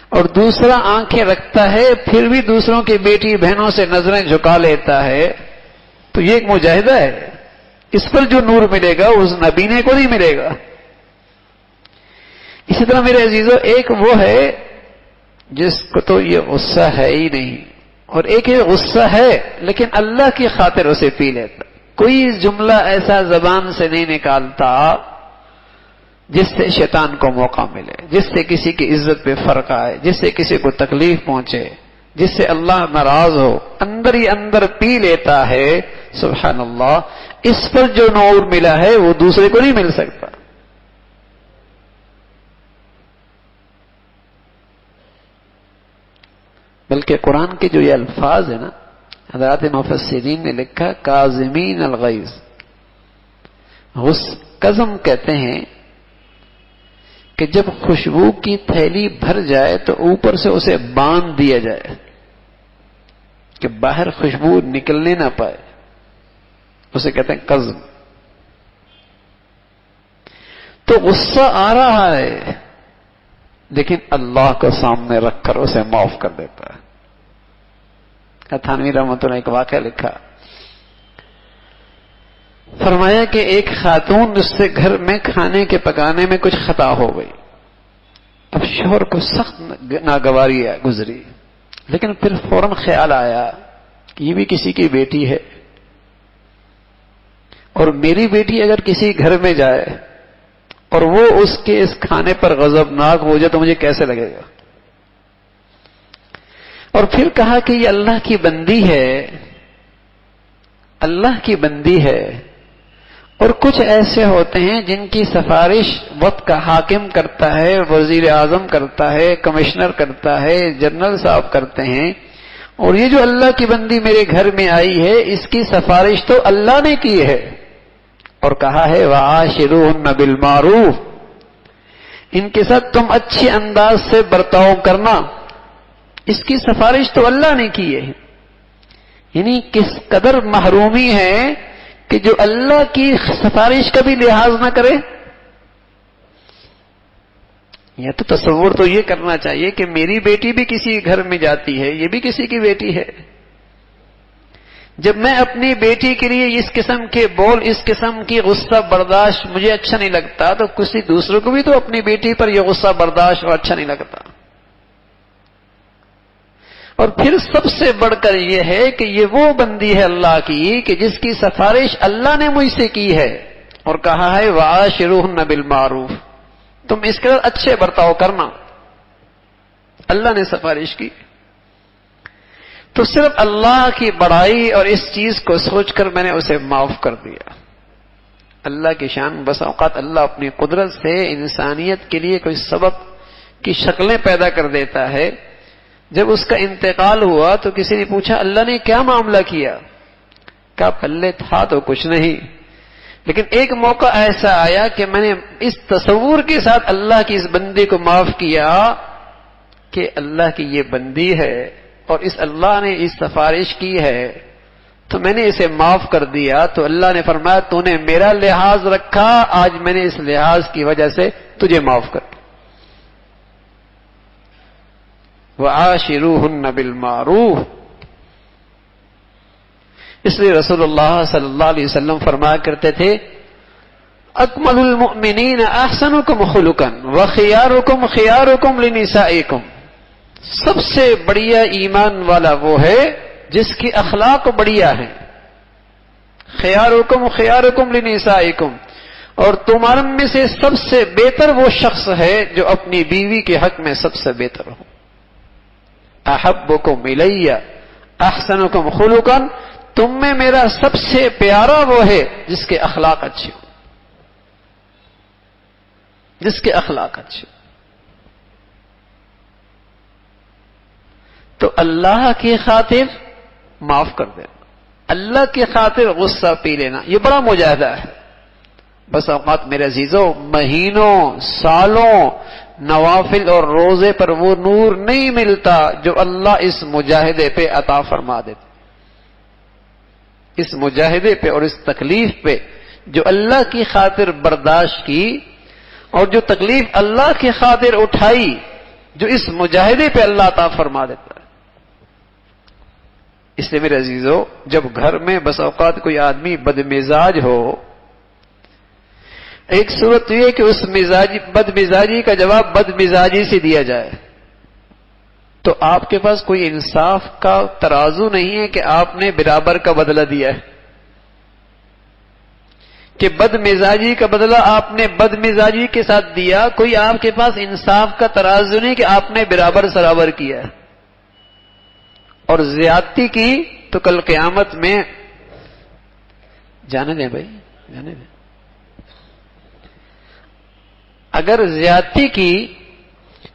اور دوسرا آنکھیں رکھتا ہے پھر بھی دوسروں کی بیٹی بہنوں سے نظریں جھکا لیتا ہے. تو یہ ایک مجاہدہ ہے. اس پر جو نور ملے گا اس نبینے کو نہیں ملے گا. اسی طرح میرے عزیزو ایک وہ ہے جس کو تو یہ غصہ ہے ہی نہیں، اور ایک یہ غصہ ہے لیکن اللہ کی خاطر اسے پی لیتا. کوئی جملہ ایسا زبان سے نہیں نکالتا جس سے شیطان کو موقع ملے، جس سے کسی کی عزت پہ فرق آئے، جس سے کسی کو تکلیف پہنچے، جس سے اللہ ناراض ہو. اندر ہی اندر پی لیتا ہے. سبحان اللہ. اس پر جو نور ملا ہے وہ دوسرے کو نہیں مل سکتا. بلکہ قرآن کے جو یہ الفاظ ہیں نا، حضرات مفسرین نے لکھا کاظمین الغیظ. قزم کہتے ہیں کہ جب خوشبو کی تھیلی بھر جائے تو اوپر سے اسے باندھ دیا جائے کہ باہر خوشبو نکلنے نہ پائے. اسے کہتے ہیں قزم. تو غصہ آ رہا ہے لیکن اللہ کو سامنے رکھ کر اسے معاف کر دیتا ہے. تھانوی رحمۃ اللہ ایک واقعہ لکھا، فرمایا کہ ایک خاتون اس سے گھر میں کھانے کے پکانے میں کچھ خطا ہو گئی. اب شوہر کو سخت ناگواری گزری، لیکن پھر فوراً خیال آیا کہ یہ بھی کسی کی بیٹی ہے، اور میری بیٹی اگر کسی گھر میں جائے اور وہ اس کے اس کھانے پر غضبناک ہو جائے تو مجھے کیسے لگے گا. اور پھر کہا کہ یہ اللہ کی بندی ہے، اللہ کی بندی ہے، اور کچھ ایسے ہوتے ہیں جن کی سفارش وقت کا حاکم کرتا ہے، وزیر اعظم کرتا ہے، کمشنر کرتا ہے، جنرل صاحب کرتے ہیں، اور یہ جو اللہ کی بندی میرے گھر میں آئی ہے اس کی سفارش تو اللہ نے کی ہے، اور کہا ہے وَعَاشِرُوهُنَّ بِالْمَعْرُوفِ، ان کے ساتھ تم اچھے انداز سے برتاؤ کرنا، اس کی سفارش تو اللہ نے کی ہے. یعنی کس قدر محرومی ہے کہ جو اللہ کی سفارش کا بھی لحاظ نہ کرے. یا تو تصور تو یہ کرنا چاہیے کہ میری بیٹی بھی کسی گھر میں جاتی ہے، یہ بھی کسی کی بیٹی ہے. جب میں اپنی بیٹی کے لیے اس قسم کے بول، اس قسم کی غصہ برداشت مجھے اچھا نہیں لگتا، تو کسی دوسرے کو بھی تو اپنی بیٹی پر یہ غصہ برداشت اور اچھا نہیں لگتا. اور پھر سب سے بڑھ کر یہ ہے کہ یہ وہ بندی ہے اللہ کی کہ جس کی سفارش اللہ نے مجھ سے کی ہے، اور کہا ہے وَعَاشِرُوهُنَّ بِالْمَعْرُوفِ، تم اس کے ساتھ اچھے برتاؤ کرنا، اللہ نے سفارش کی. تو صرف اللہ کی بڑائی اور اس چیز کو سوچ کر میں نے اسے معاف کر دیا. اللہ کی شان، بس اوقات اللہ اپنی قدرت سے انسانیت کے لیے کوئی سبب کی شکلیں پیدا کر دیتا ہے. جب اس کا انتقال ہوا تو کسی نے پوچھا اللہ نے کیا معاملہ کیا؟ کہا پلے تھا تو کچھ نہیں، لیکن ایک موقع ایسا آیا کہ میں نے اس تصور کے ساتھ اللہ کی اس بندی کو معاف کیا کہ اللہ کی یہ بندی ہے اور اس اللہ نے اس سفارش کی ہے، تو میں نے اسے معاف کر دیا. تو اللہ نے فرمایا تو نے میرا لحاظ رکھا، آج میں نے اس لحاظ کی وجہ سے تجھے معاف کر دیا. وَعَاشِرُوهُنَّ بِالْمَعْرُوفِ. اس لیے رسول اللہ صلی اللہ علیہ وسلم فرمایا کرتے تھے اکمل المؤمنین احسنکم خلقا وخیارکم خیارکم لنسائکم. سب سے بڑھیا ایمان والا وہ ہے جس کی اخلاق بڑھیا ہیں. خیارکم خیارکم لنسائکم، اور تمہارے میں سے سب سے بہتر وہ شخص ہے جو اپنی بیوی کے حق میں سب سے بہتر ہو. احبکم الی احسنکم خلقا، تم میں میرا سب سے پیارا وہ ہے جس کے اخلاق اچھے ہو، جس کے اخلاق اچھے ہو. تو اللہ کی خاطر معاف کر دینا، اللہ کی خاطر غصہ پی لینا، یہ بڑا مجاہدہ ہے. بس اوقات میرے عزیزوں مہینوں سالوں نوافل اور روزے پر وہ نور نہیں ملتا جو اللہ اس مجاہدے پہ عطا فرما دیتے. اس مجاہدے پہ اور اس تکلیف پہ جو اللہ کی خاطر برداشت کی اور جو تکلیف اللہ کی خاطر اٹھائی، جو اس مجاہدے پہ اللہ عطا فرما دیتا ہے. اس لیے میرے عزیزوں جب گھر میں بس اوقات کوئی آدمی بد مزاج ہو، ایک صورت یہ ہے کہ اس بد مزاجی کا جواب بد مزاجی سے دیا جائے. تو آپ کے پاس کوئی انصاف کا ترازو نہیں ہے کہ آپ نے برابر کا بدلہ دیا ہے، کہ بد مزاجی کا بدلہ آپ نے بد مزاجی کے ساتھ دیا. کوئی آپ کے پاس انصاف کا ترازو نہیں کہ آپ نے برابر سرابر کیا ہے. اور زیادتی کی تو کل قیامت میں جانے دیں بھائی، جانے دیں. اگر زیادتی کی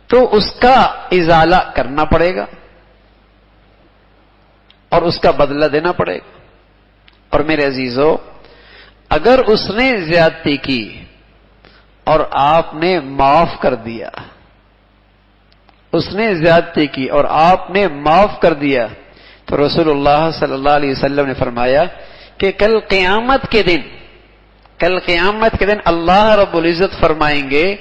تو اس کا ازالہ کرنا پڑے گا اور اس کا بدلہ دینا پڑے گا. اور میرے عزیزو اگر اس نے زیادتی کی اور آپ نے معاف کر دیا، اس نے زیادتی کی اور آپ نے معاف کر دیا، تو رسول اللہ صلی اللہ علیہ وسلم نے فرمایا کہ کل قیامت کے دن اللہ رب العزت فرمائیں گے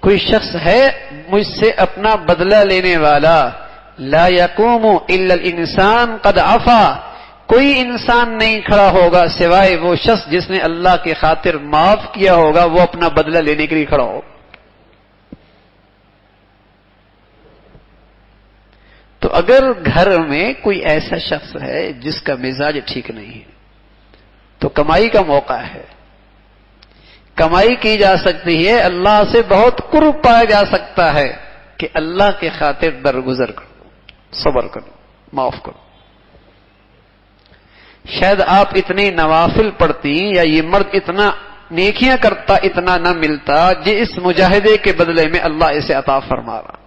کوئی شخص ہے مجھ سے اپنا بدلہ لینے والا، لا یقوم الا الانسان قد عفا، کوئی انسان نہیں کھڑا ہوگا سوائے وہ شخص جس نے اللہ کی خاطر معاف کیا ہوگا، وہ اپنا بدلہ لینے کے لیے کھڑا ہو۔ تو اگر گھر میں کوئی ایسا شخص ہے جس کا مزاج ٹھیک نہیں ہے تو کمائی کا موقع ہے، کمائی کی جا سکتی ہے، اللہ سے بہت قرب پایا جا سکتا ہے کہ اللہ کے خاطر درگزر کرو، صبر کرو، معاف کرو۔ شاید آپ اتنی نوافل پڑھتی یا یہ مرد اتنا نیکیاں کرتا اتنا نہ ملتا جس مجاہدے کے بدلے میں اللہ اسے عطا فرما رہا،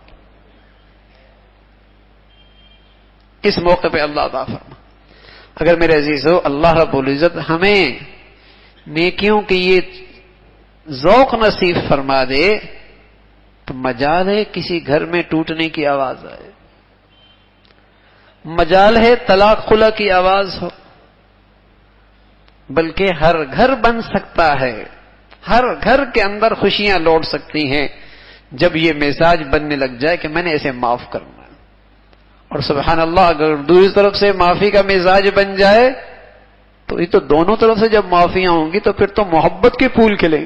اس موقع پہ اللہ عطا فرما۔ اگر میرے عزیزو اللہ رب العزت ہمیں نیکیوں کی یہ ذوق نصیب فرما دے تو مجال ہے کسی گھر میں ٹوٹنے کی آواز آئے، مجال ہے طلاق خلا کی آواز ہو، بلکہ ہر گھر بن سکتا ہے، ہر گھر کے اندر خوشیاں لوٹ سکتی ہیں جب یہ مزاج بننے لگ جائے کہ میں نے اسے معاف کرنا ہے۔ اور سبحان اللہ اگر دوسری طرف سے معافی کا مزاج بن جائے تو یہ تو دونوں طرف سے جب معافیاں ہوں گی تو پھر تو محبت کے پھول کھلیں۔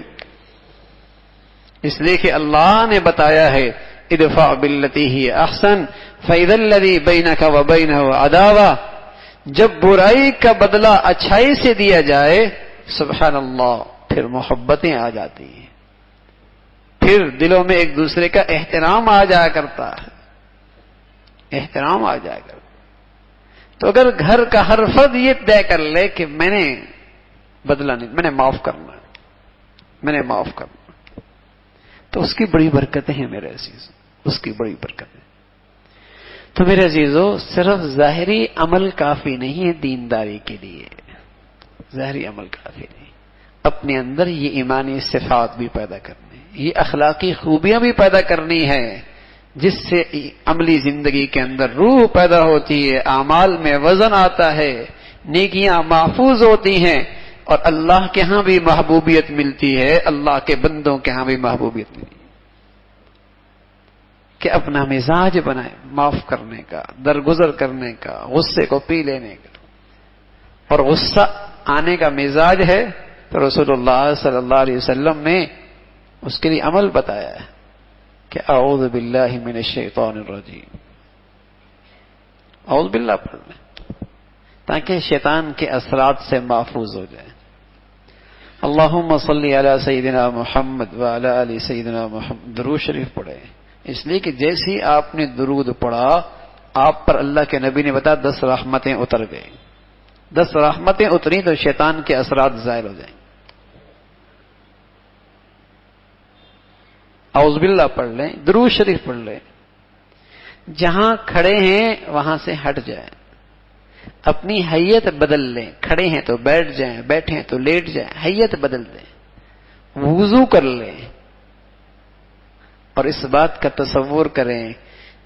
اس لیے کہ اللہ نے بتایا ہے ادفع باللتی ہی احسن فاذا الذی بینک وبینہ عداوہ، جب برائی کا بدلہ اچھائی سے دیا جائے سبحان اللہ پھر محبتیں آ جاتی ہیں، پھر دلوں میں ایک دوسرے کا احترام آ جایا کرتا ہے، احترام آ جائے گا۔ تو اگر گھر کا ہر فرد یہ طے کر لے کہ میں نے بدلہ نہیں، میں نے معاف کرنا ہے، میں نے معاف کرنا، تو اس کی بڑی برکتیں ہیں میرے عزیز، اس کی بڑی برکتیں۔ تو میرے عزیزو صرف ظاہری عمل کافی نہیں ہے دینداری کے لیے، ظاہری عمل کافی نہیں، اپنے اندر یہ ایمانی صفات بھی پیدا کرنی، یہ اخلاقی خوبیاں بھی پیدا کرنی ہے جس سے عملی زندگی کے اندر روح پیدا ہوتی ہے، اعمال میں وزن آتا ہے، نیکیاں محفوظ ہوتی ہیں اور اللہ کے ہاں بھی محبوبیت ملتی ہے، اللہ کے بندوں کے ہاں بھی محبوبیت ملتی ہے۔ کہ اپنا مزاج بنائے معاف کرنے کا، درگزر کرنے کا، غصے کو پی لینے کا، اور غصہ آنے کا مزاج ہے تو رسول اللہ صلی اللہ علیہ وسلم نے اس کے لیے عمل بتایا ہے کہ اعوذ باللہ من الشیطان الرجیم، اعوذ باللہ پڑھ لیں تاکہ شیطان کے اثرات سے محفوظ ہو جائے۔ اللہم صلی علی سیدنا محمد وعلی آل سیدنا محمد، درود شریف پڑھیں، اس لیے کہ جیسے ہی آپ نے درود پڑھا آپ پر اللہ کے نبی نے بتایا 10 رحمتیں اتر گئیں، 10 رحمتیں اتری تو شیطان کے اثرات ظاہر ہو جائیں۔ اعوذ باللہ پڑھ لیں، درود شریف پڑھ لیں، جہاں کھڑے ہیں وہاں سے ہٹ جائیں، اپنی حیت بدل لیں، کھڑے ہیں تو بیٹھ جائیں، بیٹھے ہیں تو لیٹ جائیں، حیت بدل دیں، وضو کر لیں، اور اس بات کا تصور کریں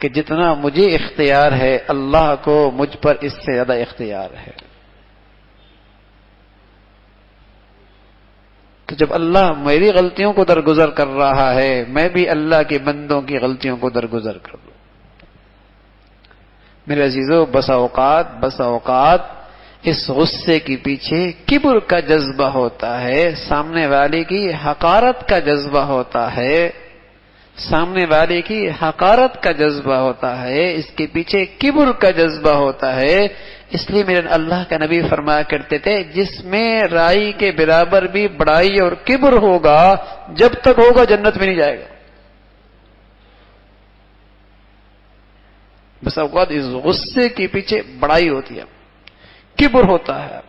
کہ جتنا مجھے اختیار ہے اللہ کو مجھ پر اس سے زیادہ اختیار ہے۔ تو جب اللہ میری غلطیوں کو درگزر کر رہا ہے میں بھی اللہ کے بندوں کی غلطیوں کو درگزر کر دوں۔ میرے عزیزو بس اوقات اس غصے کے پیچھے کبر کا جذبہ ہوتا ہے، سامنے والے کی حقارت کا جذبہ ہوتا ہے، سامنے والے کی حقارت کا جذبہ ہوتا ہے، اس کے پیچھے کبر کا جذبہ ہوتا ہے۔ اس لیے میرے اللہ کا نبی فرمایا کرتے تھے جس میں رائی کے برابر بھی بڑائی اور کبر ہوگا جب تک ہوگا جنت میں نہیں جائے گا۔ بس اوقات اس غصے کے پیچھے بڑائی ہوتی ہے، کبر ہوتا ہے،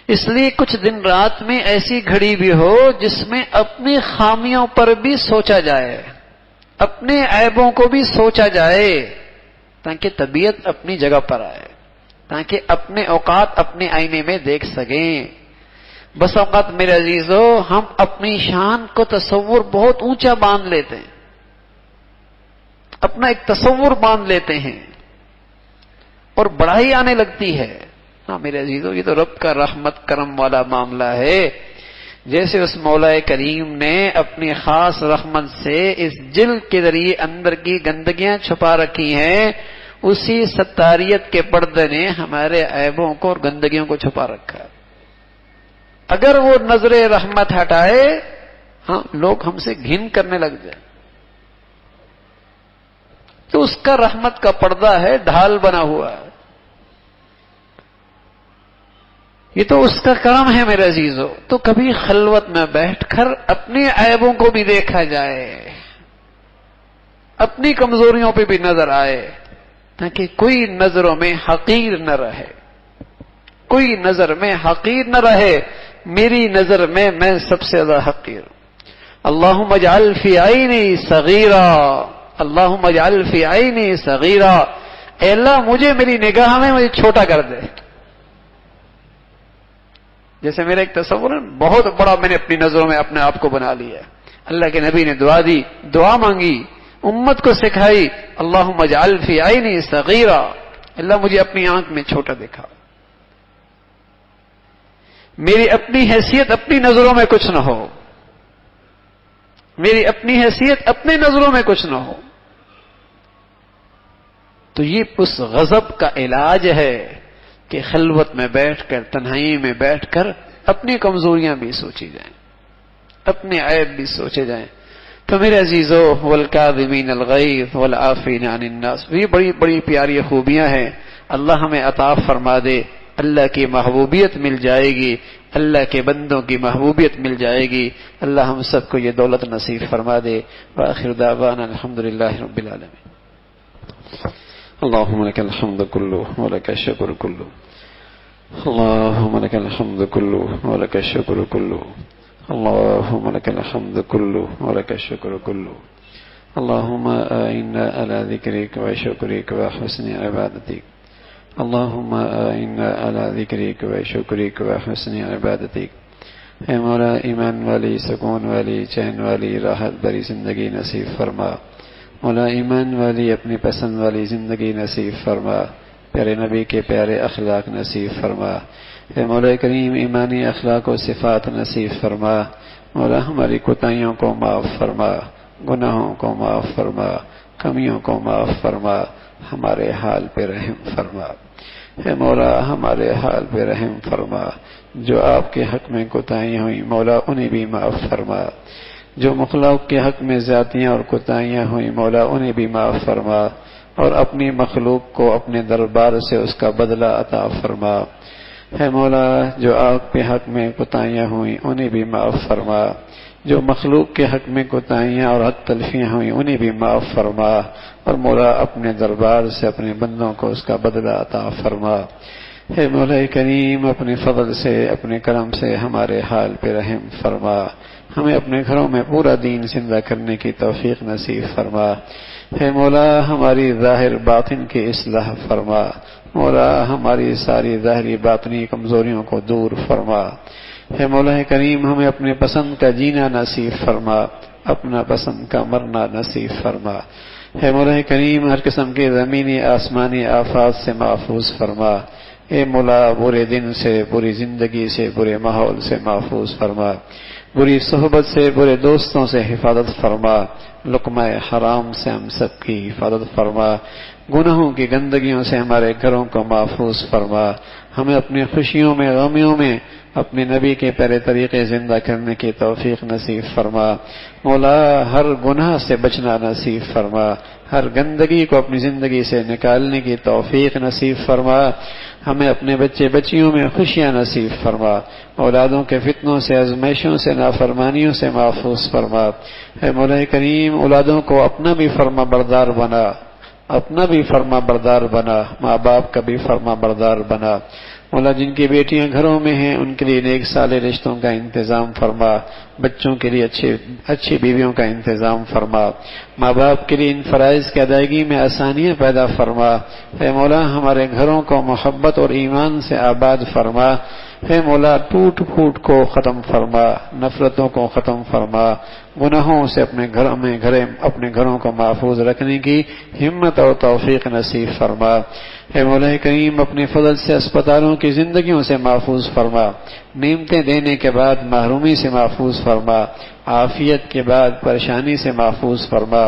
اس لیے کچھ دن رات میں ایسی گھڑی بھی ہو جس میں اپنی خامیوں پر بھی سوچا جائے، اپنے عیبوں کو بھی سوچا جائے تاکہ طبیعت اپنی جگہ پر آئے، تاکہ اپنے اوقات اپنے آئینے میں دیکھ سکیں۔ بس اوقات میرے عزیزو ہم اپنی شان کو تصور بہت اونچا باندھ لیتے ہیں، اپنا ایک تصور باندھ لیتے ہیں اور بڑائی آنے لگتی ہے، ہاں میرے عزیزو، یہ تو رب کا رحمت کرم والا معاملہ ہے. جیسے اس مولا کریم نے اپنی خاص رحمت سے اس جلد کے ذریعے اندر کی گندگیاں چھپا رکھی ہیں، اسی ستاریت کے پردے نے ہمارے عیبوں کو اور گندگیوں کو چھپا رکھا ہے. اگر وہ نظر رحمت ہٹائے، ہاں لوگ ہم سے گھن کرنے لگ جائیں، تو اس کا رحمت کا پردہ ہے، ڈھال بنا ہوا ہے. یہ تو اس کا کرم ہے میرے عزیزو. تو کبھی خلوت میں بیٹھ کر اپنے عیبوں کو بھی دیکھا جائے، اپنی کمزوریوں پہ بھی نظر آئے، تاکہ کوئی نظروں میں حقیر نہ رہے، کوئی نظر میں حقیر نہ رہے. میری نظر میں سب سے زیادہ حقیر. اللہم اجعل فی عینی صغیرا، اللہم اجعل فی عینی صغیرا. اے اللہ مجھے میری نگاہ میں مجھے چھوٹا کر دے. جیسے میرا ایک تصور ہے، بہت بڑا میں نے اپنی نظروں میں اپنے آپ کو بنا لیا. اللہ کے نبی نے دعا دی، دعا مانگی، امت کو سکھائی، اللہم اجعل فی عینی صغیرا. اللہ مجھے اپنی آنکھ میں چھوٹا دکھا. میری اپنی حیثیت اپنی نظروں میں کچھ نہ ہو، میری اپنی حیثیت اپنی نظروں میں کچھ نہ ہو. تو یہ اس غضب کا علاج ہے کہ خلوت میں بیٹھ کر، تنہائی میں بیٹھ کر اپنی کمزوریاں بھی سوچی جائیں، اپنے عیب بھی سوچے جائیں. تو میرے عزیزو، والکاظمین الغیظ والعافین عن الناس، یہ بڑی بڑی پیاری خوبیاں ہیں. اللہ ہمیں عطا فرما دے. اللہ کی محبوبیت مل جائے گی، اللہ کے بندوں کی محبوبیت مل جائے گی. اللہ ہم سب کو یہ دولت نصیب فرما دے. وآخر دعوانا الحمدللہ رب العالمین. اللهم لك الحمد كله ولك الشكر كله، اللهم لك الحمد كله ولك الشكر كله، اللهم لك الحمد كله ولك الشكر كله. اللهم أعنا على ذكرك وشكرك وحسن عبادتك، اللهم أعنا على ذكرك وشكرك وحسن عبادتك. اے مولا ایمان والی، سکون والی، چین والی، راحت بری زندگی نصیب فرما. مولا ایمان والی، اپنی پسند والی زندگی نصیب فرما. پیارے نبی کے پیارے اخلاق نصیب فرما. اے مولا کریم ایمانی اخلاق و صفات نصیب فرما. مولا ہماری کوتاہیوں کو معاف فرما، گناہوں کو معاف فرما، کمیوں کو معاف فرما. ہمارے حال پہ رحم فرما. اے مولا ہمارے حال پہ رحم فرما. جو آپ کے حق میں کوتاہیاں ہوئیں مولا انہیں بھی معاف فرما. جو مخلوق کے حق میں زیادتیاں اور کوتاہیاں ہوئیں مولا انہیں بھی معاف فرما. اور اپنی مخلوق کو اپنے دربار سے اس کا بدلہ عطا فرما. اے مولا جو آپ کے حق میں کوتاہیاں ہوئیں انہیں بھی معاف فرما. جو مخلوق کے حق میں کوتاہیاں اور حق تلفیاں ہوئیں انہیں بھی معاف فرما. اور مولا اپنے دربار سے اپنے بندوں کو اس کا بدلہ عطا فرما. اے مولا کریم اپنے فضل سے، اپنے کرم سے ہمارے حال پہ رحم فرما. ہمیں اپنے گھروں میں پورا دین زندہ کرنے کی توفیق نصیب فرما. اے مولا ہماری ظاہر باطن کی اصلاح فرما. مولا ہماری ساری ظاہری باطنی کمزوریوں کو دور فرما. اے مولا کریم ہمیں اپنے پسند کا جینا نصیب فرما، اپنا پسند کا مرنا نصیب فرما. اے مولا کریم ہر قسم کے زمینی آسمانی آفات سے محفوظ فرما. اے مولا برے دن سے، بری زندگی سے، برے ماحول سے محفوظ فرما. بری صحبت سے، برے دوستوں سے حفاظت فرما. لقمہ حرام سے ہم سب کی حفاظت فرما. گناہوں کی گندگیوں سے ہمارے گھروں کو محفوظ فرما. ہمیں اپنی خوشیوں میں، غمیوں میں اپنے نبی کے پیارے طریقے زندہ کرنے کی توفیق نصیب فرما. مولا ہر گناہ سے بچنا نصیب فرما. ہر گندگی کو اپنی زندگی سے نکالنے کی توفیق نصیب فرما. ہمیں اپنے بچے بچیوں میں خوشیاں نصیب فرما. اولادوں کے فتنوں سے، آزمائشوں سے، نافرمانیوں سے محفوظ فرما. اے مولا کریم اولادوں کو اپنا بھی فرما بردار بنا، اپنا بھی فرما بردار بنا، ماں باپ کا بھی فرما بردار بنا. مولا جن کی بیٹیاں گھروں میں ہیں ان کے لیے نیک صالح رشتوں کا انتظام فرما. بچوں کے لیے اچھی بیویوں کا انتظام فرما. ماں باپ کے لیے ان فرائض کی ادائیگی میں آسانیاں پیدا فرما. اے مولا ہمارے گھروں کو محبت اور ایمان سے آباد فرما. اے مولا ٹوٹ پھوٹ کو ختم فرما، نفرتوں کو ختم فرما، گناہوں سے اپنے گھروں کو محفوظ رکھنے کی ہمت اور توفیق نصیب فرما۔ اے مولا کریم اپنے فضل سے اسپتالوں کی زندگیوں سے محفوظ فرما، نعمتیں دینے کے بعد محرومی سے محفوظ فرما، عافیت کے بعد پریشانی سے محفوظ فرما،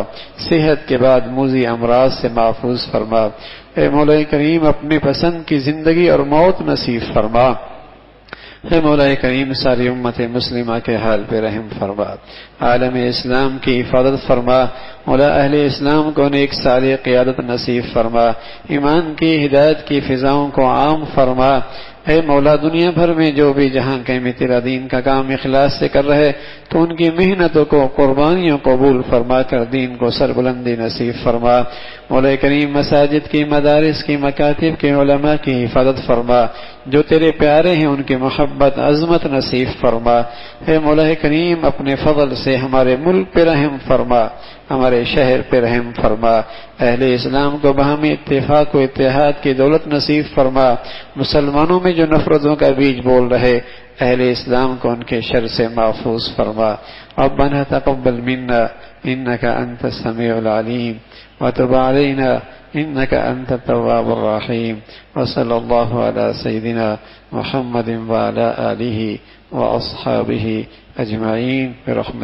صحت کے بعد موذی امراض سے محفوظ فرما۔ اے مولا کریم اپنی پسند کی زندگی اور موت نصیب فرما۔ اے مولا کریم ساری امت مسلمہ کے حال پہ رحم فرما، عالم اسلام کی حفاظت فرما، مولا اہل اسلام کو نیک صالح قیادت نصیب فرما، ایمان کی ہدایت کی فضاؤں کو عام فرما۔ اے مولا دنیا بھر میں جو بھی جہاں کہیں بھی تیرا دین کا کام اخلاص سے کر رہے تو ان کی محنتوں کو قربانیوں قبول فرما کر دین کو سربلندی نصیب فرما۔ مولا کریم مساجد کی، مدارس کی، مکاتب کے علماء کی حفاظت فرما، جو تیرے پیارے ہیں ان کی محبت عظمت نصیب فرما۔ اے مولا کریم اپنے فضل سے ہمارے ملک پہ رحم فرما، ہمارے شہر پہ رحم فرما، اہل اسلام کو باہمی اتفاق و اتحاد کی دولت نصیب فرما، مسلمانوں میں جو نفرتوں کا بیج بول رہے اہل اسلام کو ان کے شر سے محفوظ فرما۔ ربنا تقبل منا انك انت السميع العليم وتب علينا انك انت التواب الرحيم، وصلى الله على سيدنا محمد وعلى آله واصحابه اجمعين برحمتك